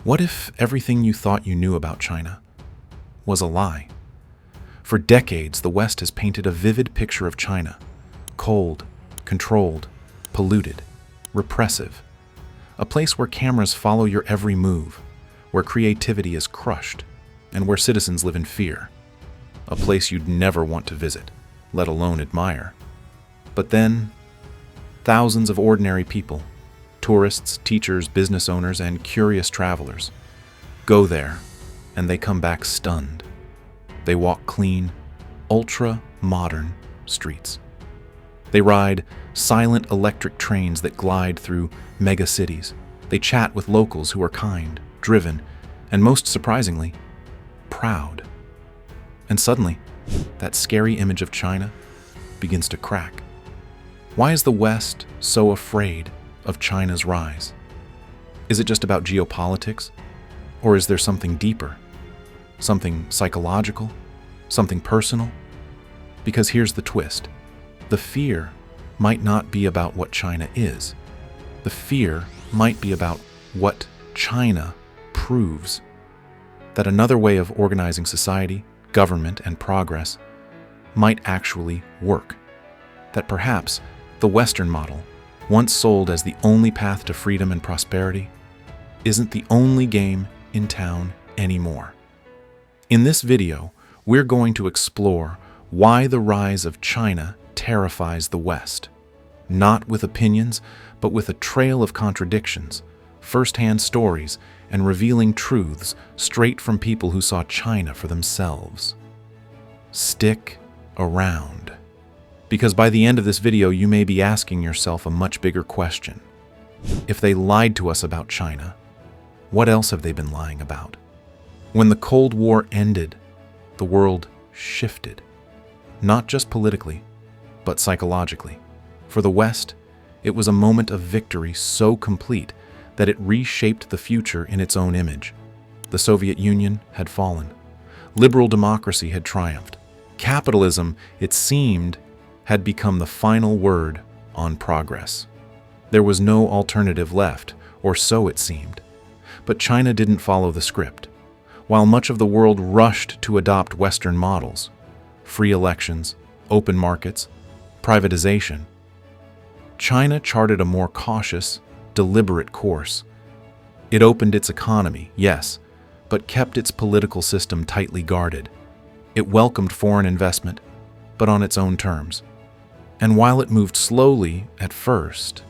What if everything you thought you knew about China was a lie? For decades, the West has painted a vivid picture of China: cold, controlled, polluted, repressive. A place where cameras follow your every move, where creativity is crushed, and where citizens live in fear. A place you'd never want to visit, let alone admire. But then, thousands of ordinary people, tourists, teachers, business owners, and curious travelers, go there, and they come back stunned. They walk clean, ultra-modern streets. They ride silent electric trains that glide through mega-cities. They chat with locals who are kind, driven, and most surprisingly, proud. And suddenly, that scary image of China begins to crack. Why is the West so afraid of China's rise? Is it just about geopolitics? Or is there something deeper? Something psychological? Something personal? Because here's the twist. The fear might not be about what China is. The fear might be about what China proves. That another way of organizing society, government, and progress might actually work. That perhaps the Western model, once sold as the only path to freedom and prosperity, isn't the only game in town anymore. In this video, we're going to explore why the rise of China terrifies the West. Not with opinions, but with a trail of contradictions, first-hand stories, and revealing truths straight from people who saw China for themselves. Stick around. Because by the end of this video, you may be asking yourself a much bigger question. If they lied to us about China, what else have they been lying about? When the Cold War ended, the world shifted. Not just politically, but psychologically. For the West, it was a moment of victory so complete that it reshaped the future in its own image. The Soviet Union had fallen. Liberal democracy had triumphed. Capitalism, it seemed, had become the final word on progress. There was no alternative left, or so it seemed. But China didn't follow the script. While much of the world rushed to adopt Western models, free elections, open markets, privatization, China charted a more cautious, deliberate course. It opened its economy, yes, but kept its political system tightly guarded. It welcomed foreign investment, but on its own terms. And while it moved slowly at first,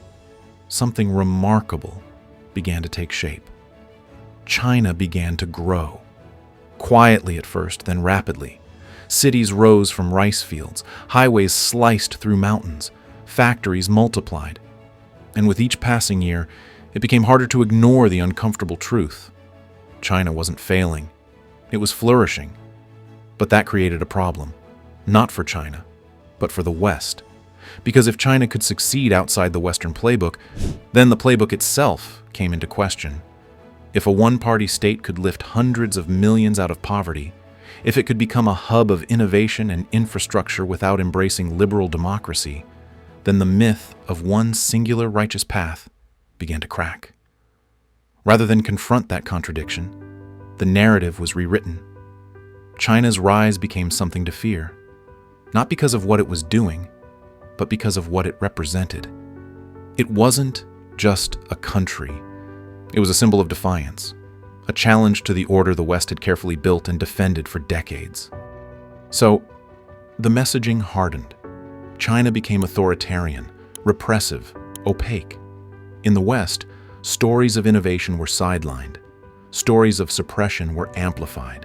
something remarkable began to take shape. China began to grow. Quietly at first, then rapidly. Cities rose from rice fields, highways sliced through mountains, factories multiplied. And with each passing year, it became harder to ignore the uncomfortable truth. China wasn't failing. It was flourishing. But that created a problem. Not for China, but for the West. Because if China could succeed outside the Western playbook, then the playbook itself came into question. If a one-party state could lift hundreds of millions out of poverty, if it could become a hub of innovation and infrastructure without embracing liberal democracy, then the myth of one singular righteous path began to crack. Rather than confront that contradiction, the narrative was rewritten. China's rise became something to fear, not because of what it was doing, but because of what it represented. It wasn't just a country. It was a symbol of defiance, a challenge to the order the West had carefully built and defended for decades. So, the messaging hardened. China became authoritarian, repressive, opaque. In the West, stories of innovation were sidelined. Stories of suppression were amplified.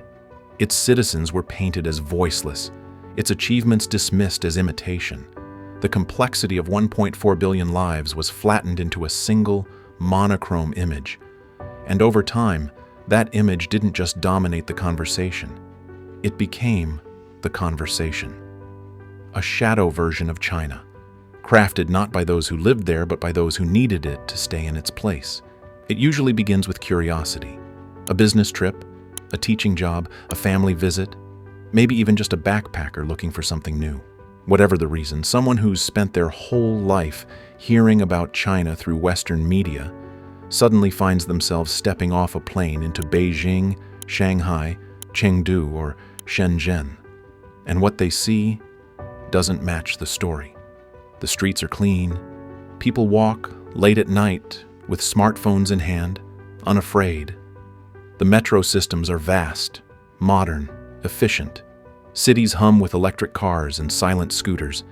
Its citizens were painted as voiceless, its achievements dismissed as imitation. The complexity of 1.4 billion lives was flattened into a single, monochrome image. And over time, that image didn't just dominate the conversation. It became the conversation. A shadow version of China, crafted not by those who lived there, but by those who needed it to stay in its place. It usually begins with curiosity. A business trip, a teaching job, a family visit, maybe even just a backpacker looking for something new. Whatever the reason, someone who's spent their whole life hearing about China through Western media suddenly finds themselves stepping off a plane into Beijing, Shanghai, Chengdu, or Shenzhen. And what they see doesn't match the story. The streets are clean. People walk late at night with smartphones in hand, unafraid. The metro systems are vast, modern, efficient. Cities hum with electric cars and silent scooters.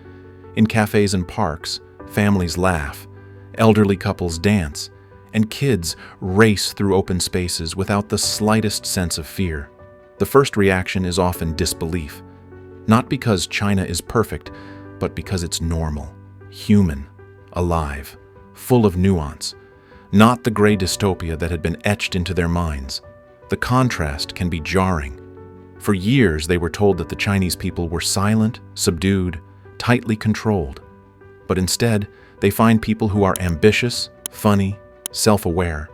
In cafes and parks, families laugh, elderly couples dance, and kids race through open spaces without the slightest sense of fear. The first reaction is often disbelief, not because China is perfect, but because it's normal, human, alive, full of nuance, not the gray dystopia that had been etched into their minds. The contrast can be jarring. For years, they were told that the Chinese people were silent, subdued, tightly controlled. But instead, they find people who are ambitious, funny, self-aware.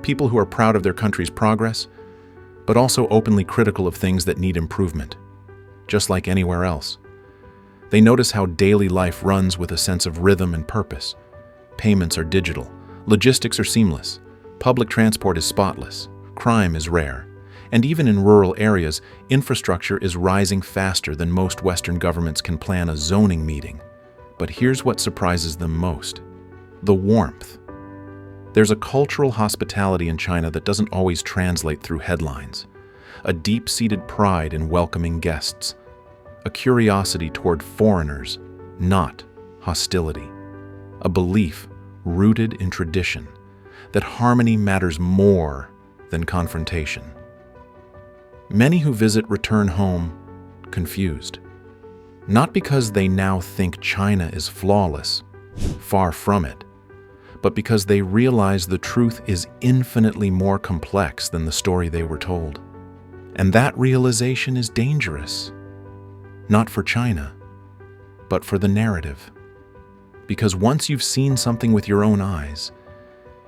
People who are proud of their country's progress, but also openly critical of things that need improvement, just like anywhere else. They notice how daily life runs with a sense of rhythm and purpose. Payments are digital, logistics are seamless, public transport is spotless, crime is rare, and even in rural areas, infrastructure is rising faster than most Western governments can plan a zoning meeting. But here's what surprises them most: the warmth. There's a cultural hospitality in China that doesn't always translate through headlines. A deep-seated pride in welcoming guests. A curiosity toward foreigners, not hostility. A belief rooted in tradition that harmony matters more than confrontation. Many who visit return home confused. Not because they now think China is flawless, far from it, but because they realize the truth is infinitely more complex than the story they were told. And that realization is dangerous, not for China, but for the narrative. Because once you've seen something with your own eyes,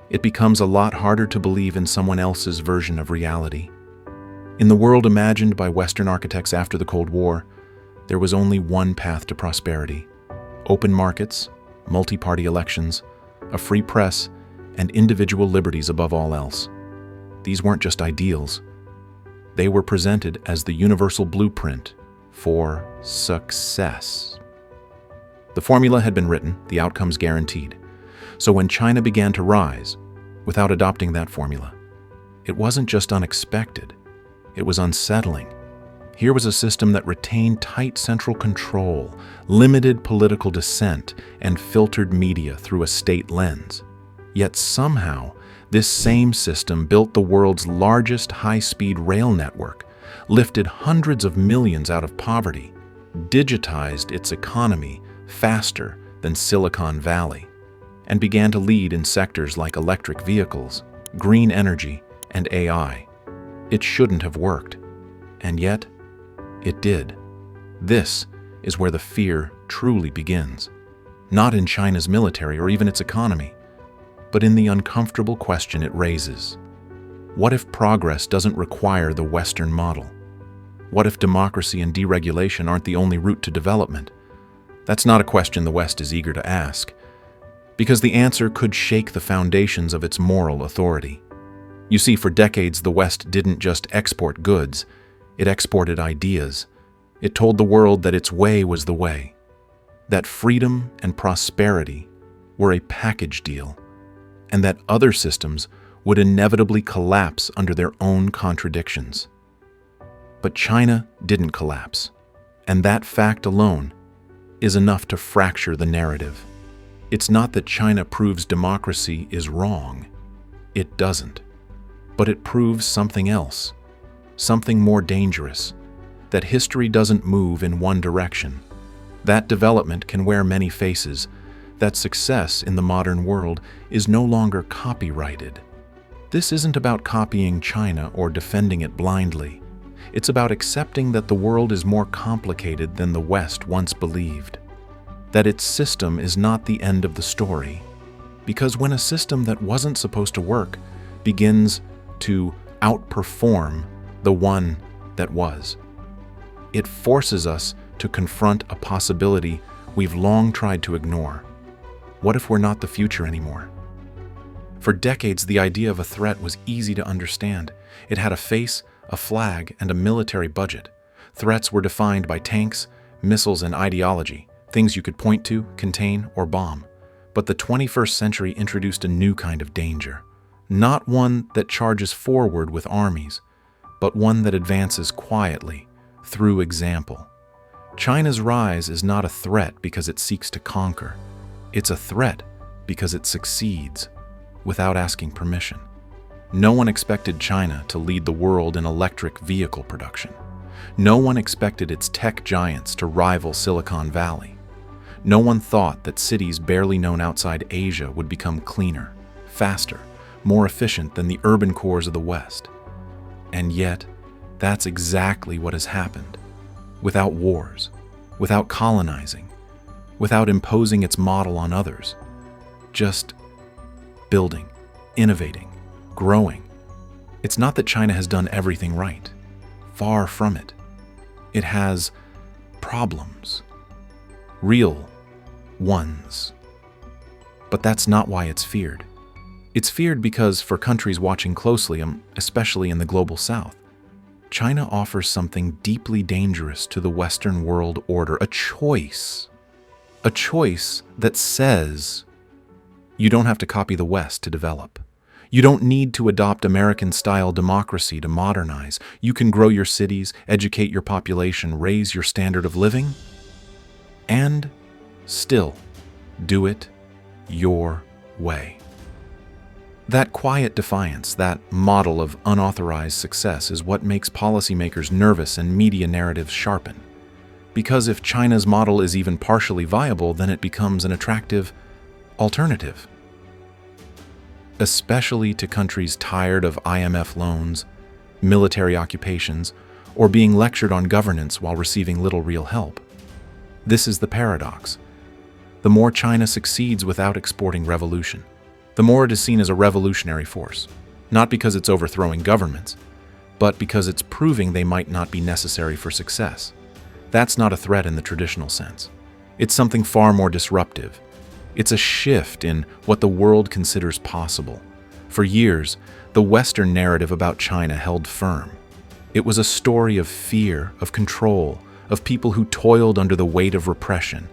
it becomes a lot harder to believe in someone else's version of reality. In the world imagined by Western architects after the Cold War, there was only one path to prosperity: open markets, multi-party elections, a free press, and individual liberties above all else. These weren't just ideals. They were presented as the universal blueprint for success. The formula had been written, the outcomes guaranteed. So when China began to rise, without adopting that formula, it wasn't just unexpected, it was unsettling. Here was a system that retained tight central control, limited political dissent, and filtered media through a state lens. Yet somehow, this same system built the world's largest high-speed rail network, lifted hundreds of millions out of poverty, digitized its economy faster than Silicon Valley, and began to lead in sectors like electric vehicles, green energy, and AI. It shouldn't have worked, and yet it did. This is where the fear truly begins. Not in China's military or even its economy, but in the uncomfortable question it raises. What if progress doesn't require the Western model? What if democracy and deregulation aren't the only route to development? That's not a question the West is eager to ask, because the answer could shake the foundations of its moral authority. You see, for decades, the West didn't just export goods, it exported ideas. It told the world that its way was the way, that freedom and prosperity were a package deal, and that other systems would inevitably collapse under their own contradictions. But China didn't collapse, and that fact alone is enough to fracture the narrative. It's not that China proves democracy is wrong. It doesn't. But it proves something else, something more dangerous, that history doesn't move in one direction. That development can wear many faces, that success in the modern world is no longer copyrighted. This isn't about copying China or defending it blindly. It's about accepting that the world is more complicated than the West once believed, that its system is not the end of the story. Because when a system that wasn't supposed to work begins to outperform the one that was, it forces us to confront a possibility we've long tried to ignore. What if we're not the future anymore? For decades, the idea of a threat was easy to understand. It had a face, a flag, and a military budget. Threats were defined by tanks, missiles, and ideology, things you could point to, contain, or bomb. But the 21st century introduced a new kind of danger. Not one that charges forward with armies, but one that advances quietly, through example. China's rise is not a threat because it seeks to conquer. It's a threat because it succeeds without asking permission. No one expected China to lead the world in electric vehicle production. No one expected its tech giants to rival Silicon Valley. No one thought that cities barely known outside Asia would become cleaner, faster, more efficient than the urban cores of the West. And yet, that's exactly what has happened. Without wars, without colonizing, without imposing its model on others. Just building, innovating, growing. It's not that China has done everything right. Far from it. It has problems. Real ones. But that's not why it's feared. It's feared because, for countries watching closely, especially in the global South, China offers something deeply dangerous to the Western world order, a choice. A choice that says you don't have to copy the West to develop. You don't need to adopt American-style democracy to modernize. You can grow your cities, educate your population, raise your standard of living, and still do it your way. That quiet defiance, that model of unauthorized success, is what makes policymakers nervous and media narratives sharpen. Because if China's model is even partially viable, then it becomes an attractive alternative. Especially to countries tired of IMF loans, military occupations, or being lectured on governance while receiving little real help. This is the paradox. The more China succeeds without exporting revolution, the more it is seen as a revolutionary force, not because it's overthrowing governments, but because it's proving they might not be necessary for success. That's not a threat in the traditional sense. It's something far more disruptive. It's a shift in what the world considers possible. For years, the Western narrative about China held firm. It was a story of fear, of control, of people who toiled under the weight of repression,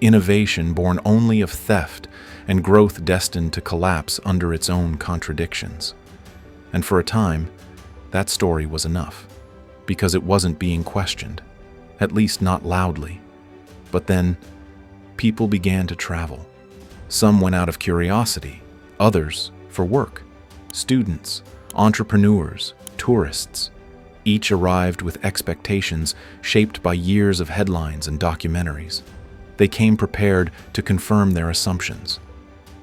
innovation born only of theft, and growth destined to collapse under its own contradictions. And for a time, that story was enough, because it wasn't being questioned, at least not loudly. But then, people began to travel. Some went out of curiosity, others for work. Students, entrepreneurs, tourists. Each arrived with expectations shaped by years of headlines and documentaries. They came prepared to confirm their assumptions,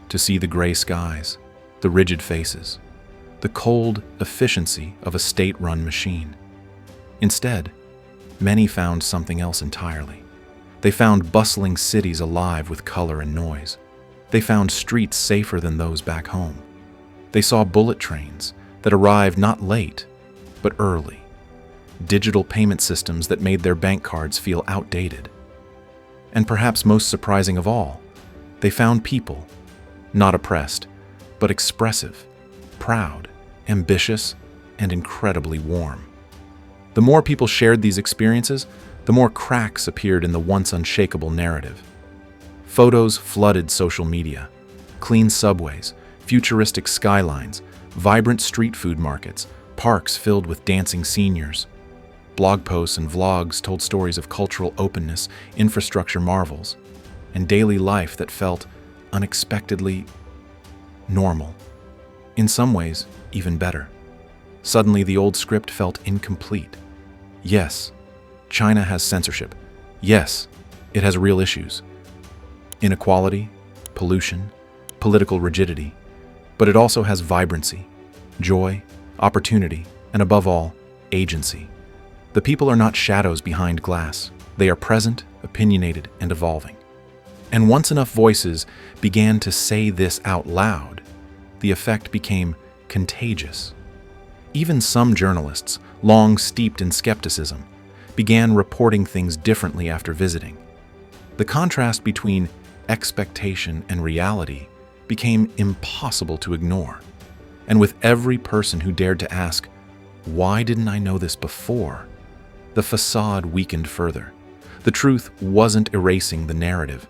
to see the gray skies, the rigid faces, the cold efficiency of a state-run machine. Instead, many found something else entirely. They found bustling cities alive with color and noise. They found streets safer than those back home. They saw bullet trains that arrived not late, but early. Digital payment systems that made their bank cards feel outdated. And perhaps most surprising of all, they found people, not oppressed, but expressive, proud, ambitious, and incredibly warm. The more people shared these experiences, the more cracks appeared in the once unshakable narrative. Photos flooded social media. Clean subways, futuristic skylines, vibrant street food markets, parks filled with dancing seniors. Blog posts and vlogs told stories of cultural openness, infrastructure marvels, and daily life that felt unexpectedly normal. In some ways, even better. Suddenly, the old script felt incomplete. Yes, China has censorship. Yes, it has real issues. Inequality, pollution, political rigidity. But it also has vibrancy, joy, opportunity, and above all, agency. The people are not shadows behind glass. They are present, opinionated, and evolving. And once enough voices began to say this out loud, the effect became contagious. Even some journalists, long steeped in skepticism, began reporting things differently after visiting. The contrast between expectation and reality became impossible to ignore. And with every person who dared to ask, "Why didn't I know this before?" the facade weakened further. The truth wasn't erasing the narrative.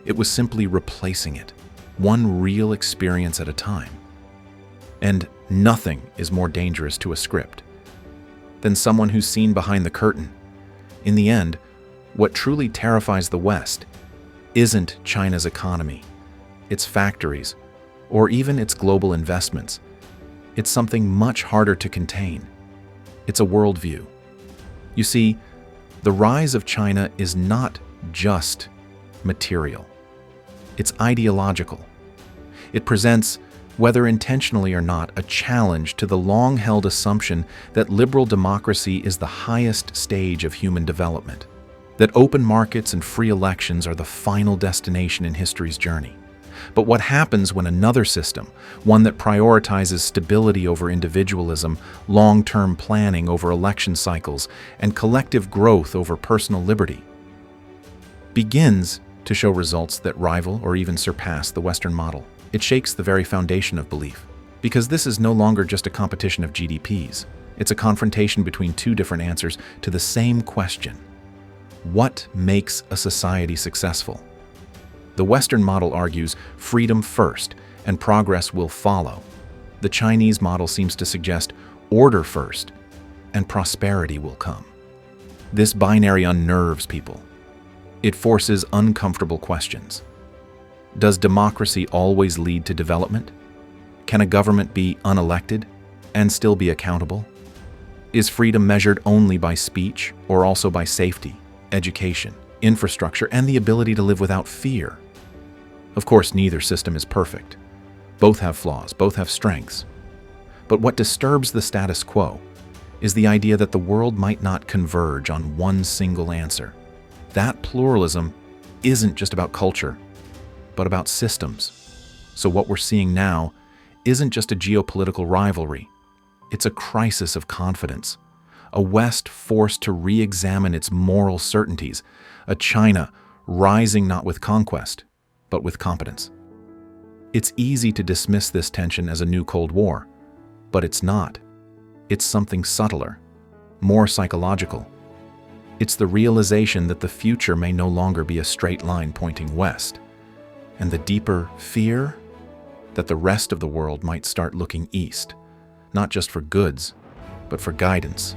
It was simply replacing it, one real experience at a time. And nothing is more dangerous to a script than someone who's seen behind the curtain. In the end, what truly terrifies the West isn't China's economy, its factories, or even its global investments. It's something much harder to contain. It's a worldview. You see, the rise of China is not just material. It's ideological. It presents, whether intentionally or not, a challenge to the long-held assumption that liberal democracy is the highest stage of human development, that open markets and free elections are the final destination in history's journey. But what happens when another system, one that prioritizes stability over individualism, long-term planning over election cycles, and collective growth over personal liberty, begins to show results that rival or even surpass the Western model? It shakes the very foundation of belief. Because this is no longer just a competition of GDPs. It's a confrontation between two different answers to the same question. What makes a society successful? The Western model argues freedom first and progress will follow. The Chinese model seems to suggest order first and prosperity will come. This binary unnerves people. It forces uncomfortable questions. Does democracy always lead to development? Can a government be unelected and still be accountable? Is freedom measured only by speech or also by safety, education, infrastructure, and the ability to live without fear? Of course, neither system is perfect. Both have flaws, both have strengths. But what disturbs the status quo is the idea that the world might not converge on one single answer. That pluralism isn't just about culture, but about systems. So what we're seeing now isn't just a geopolitical rivalry. It's a crisis of confidence. A West forced to re-examine its moral certainties. A China rising not with conquest, but with competence. It's easy to dismiss this tension as a new Cold War, but it's not. It's something subtler, more psychological. It's the realization that the future may no longer be a straight line pointing west, and the deeper fear that the rest of the world might start looking east, not just for goods, but for guidance.